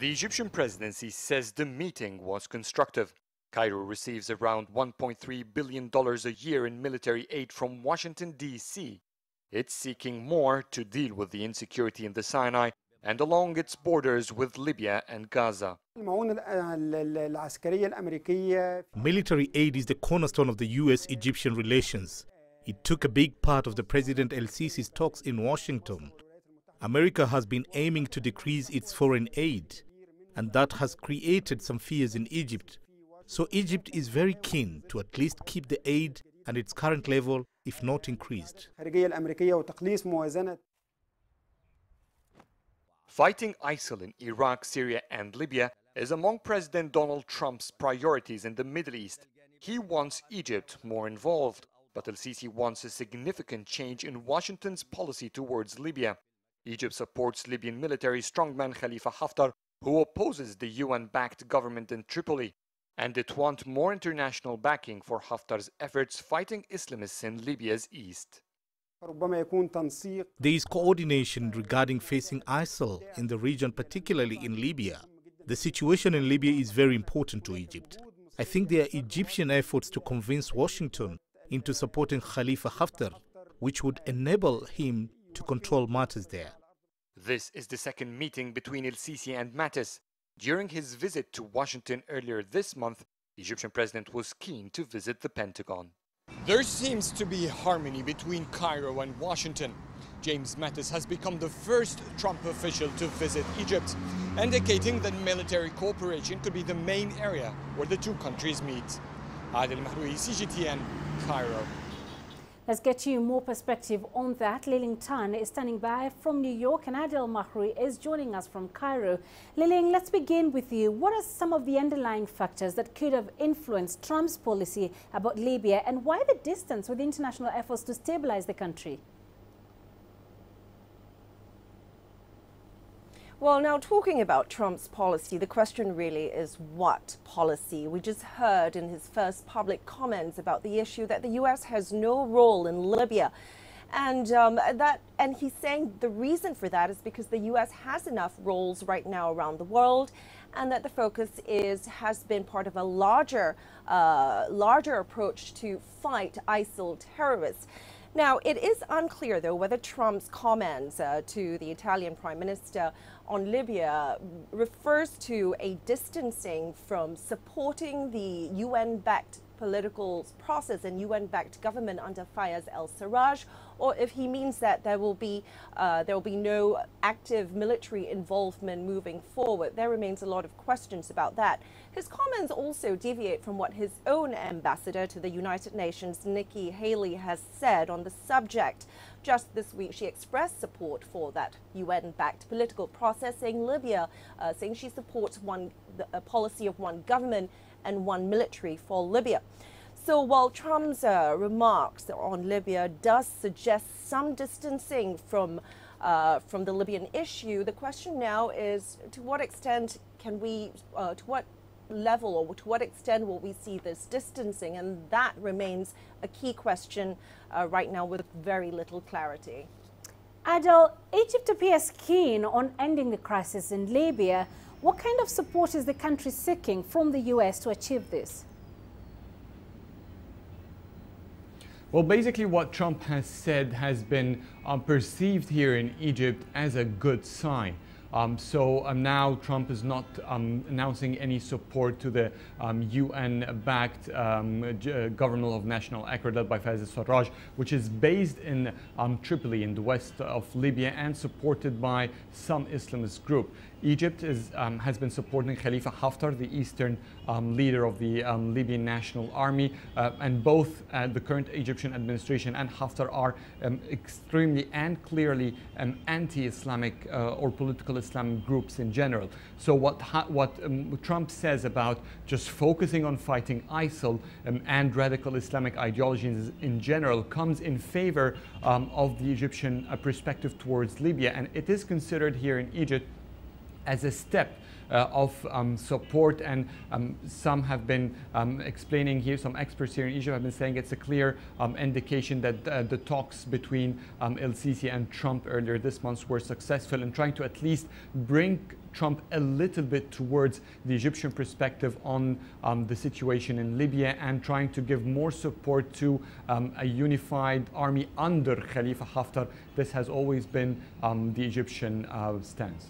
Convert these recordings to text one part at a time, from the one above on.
The Egyptian presidency says the meeting was constructive. Cairo receives around $1.3 billion a year in military aid from Washington, D.C. It's seeking more to deal with the insecurity in the Sinai and along its borders with Libya and Gaza. Military aid is the cornerstone of the U.S.-Egyptian relations. It took a big part of the President El Sisi's talks in Washington. America has been aiming to decrease its foreign aid, and that has created some fears in Egypt. So Egypt is very keen to at least keep the aid at its current level, if not increased. Fighting ISIL in Iraq, Syria and Libya is among President Donald Trump's priorities in the Middle East. He wants Egypt more involved, but El Sisi wants a significant change in Washington's policy towards Libya. Egypt supports Libyan military strongman Khalifa Haftar, who opposes the UN-backed government in Tripoli, and it wants more international backing for Haftar's efforts fighting Islamists in Libya's east. There is coordination regarding facing ISIL in the region, particularly in Libya. The situation in Libya is very important to Egypt. I think there are Egyptian efforts to convince Washington into supporting Khalifa Haftar, which would enable him to control matters there. This is the second meeting between El Sisi and Mattis. During his visit to Washington earlier this month, the Egyptian president was keen to visit the Pentagon. There seems to be harmony between Cairo and Washington. James Mattis has become the first Trump official to visit Egypt, indicating that military cooperation could be the main area where the two countries meet. Adel, Mahrouky, CGTN, Cairo. Let's get you more perspective on that. Liling Tan is standing by from New York and Adel Mahrouky is joining us from Cairo. Liling, let's begin with you. What are some of the underlying factors that could have influenced Trump's policy about Libya, and why the distance with international efforts to stabilize the country? Well, now talking about Trump's policy, the question really is what policy? We just heard in his first public comments about the issue that the U.S. has no role in Libya. And he's saying the reason for that is because the U.S. has enough roles right now around the world, and that the focus has been part of a larger approach to fight ISIL terrorists. Now, it is unclear, though, whether Trump's comments to the Italian Prime Minister on Libya refers to a distancing from supporting the UN-backed political process and UN-backed government under Fayez al-Sarraj, or if he means that there will be no active military involvement moving forward. There remains a lot of questions about that. His comments also deviate from what his own ambassador to the United Nations, Nikki Haley, has said on the subject. Just this week, she expressed support for that UN-backed political process, saying she supports a policy of one government and one military for Libya. So while Trump's remarks on Libya does suggest some distancing from the Libyan issue, the question now is to what extent to what level or to what extent will we see this distancing? And that remains a key question right now with very little clarity. Adel, Egypt appears keen on ending the crisis in Libya. What kind of support is the country seeking from the U.S. to achieve this? Well, basically what Trump has said has been perceived here in Egypt as a good sign. So now Trump is not announcing any support to the UN-backed Government of National Accord led by Fayez al-Sarraj, which is based in Tripoli in the west of Libya and supported by some Islamist group. Egypt has been supporting Khalifa Haftar, the eastern leader of the Libyan National Army, and both the current Egyptian administration and Haftar are extremely and clearly anti-Islamic or political Islamic groups in general. So what Trump says about just focusing on fighting ISIL and radical Islamic ideologies in general comes in favor of the Egyptian perspective towards Libya, and it is considered here in Egypt as a step of support, and some have been explaining here, some experts here in Egypt have been saying it's a clear indication that the talks between El Sisi and Trump earlier this month were successful in trying to at least bring Trump a little bit towards the Egyptian perspective on the situation in Libya, and trying to give more support to a unified army under Khalifa Haftar. This has always been the Egyptian stance.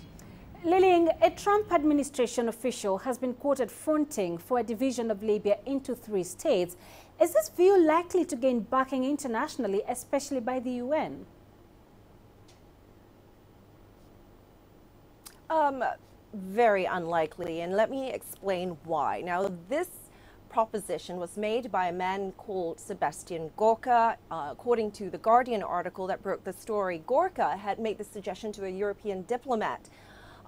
Liling, a Trump administration official has been quoted fronting for a division of Libya into 3 states. Is this view likely to gain backing internationally, especially by the UN? Very unlikely, and let me explain why. Now, this proposition was made by a man called Sebastian Gorka. According to the Guardian article that broke the story, Gorka had made the suggestion to a European diplomat.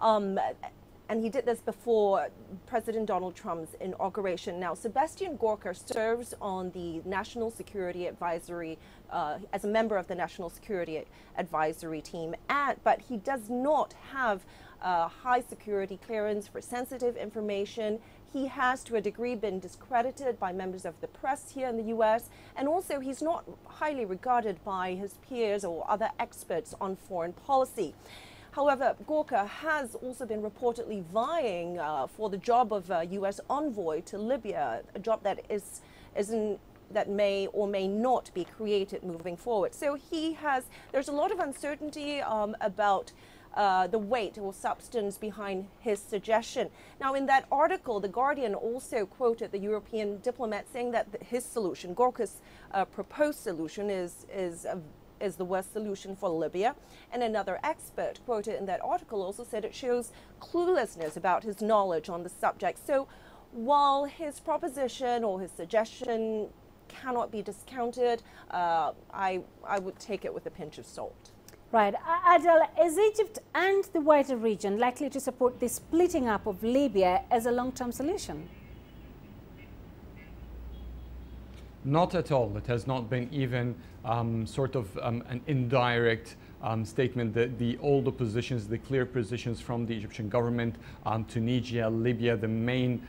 And he did this before President Donald Trump's inauguration. Now, Sebastian Gorka serves on the National Security Advisory, as a member of the National Security Advisory team, but he does not have high security clearance for sensitive information. He has, to a degree, been discredited by members of the press here in the US, and also he's not highly regarded by his peers or other experts on foreign policy. However, Gorka has also been reportedly vying for the job of US envoy to Libya, a job that that may or may not be created moving forward. So there's a lot of uncertainty about the weight or substance behind his suggestion. Now, in that article, The Guardian also quoted the European diplomat saying that his solution, Gorka's proposed solution, is the worst solution for Libya. And another expert quoted in that article also said it shows cluelessness about his knowledge on the subject. So while his proposition or his suggestion cannot be discounted, I would take it with a pinch of salt. Right. Adel, is Egypt and the wider region likely to support the splitting up of Libya as a long-term solution? Not at all. It has not been even sort of an indirect statement. All the positions, the clear positions from the Egyptian government, Tunisia, Libya, the main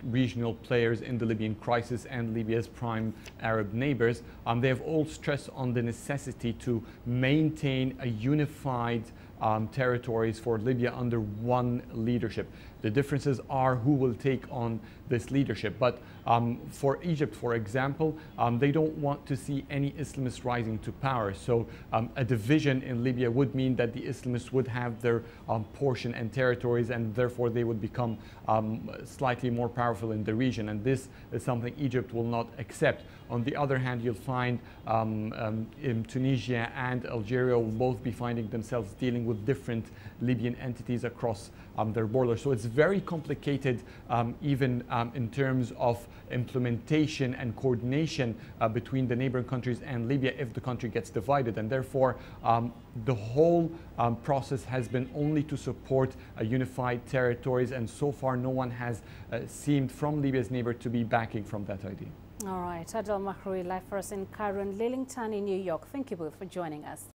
regional players in the Libyan crisis and Libya's prime Arab neighbors, they have all stressed on the necessity to maintain a unified territories for Libya under one leadership. The differences are who will take on this leadership. But for Egypt, for example, they don't want to see any Islamists rising to power. So a division in Libya would mean that the Islamists would have their portion and territories, and therefore they would become slightly more powerful in the region. And this is something Egypt will not accept. On the other hand, you'll find in Tunisia and Algeria will both be finding themselves dealing with different Libyan entities across their borders. So it's very complicated, even in terms of implementation and coordination between the neighboring countries and Libya if the country gets divided. And therefore, the whole process has been only to support unified territories. And so far, no one has seemed from Libya's neighbor to be backing from that idea. All right. Adel Mahrouky live for us in Cairo and Lillington in New York. Thank you both for joining us.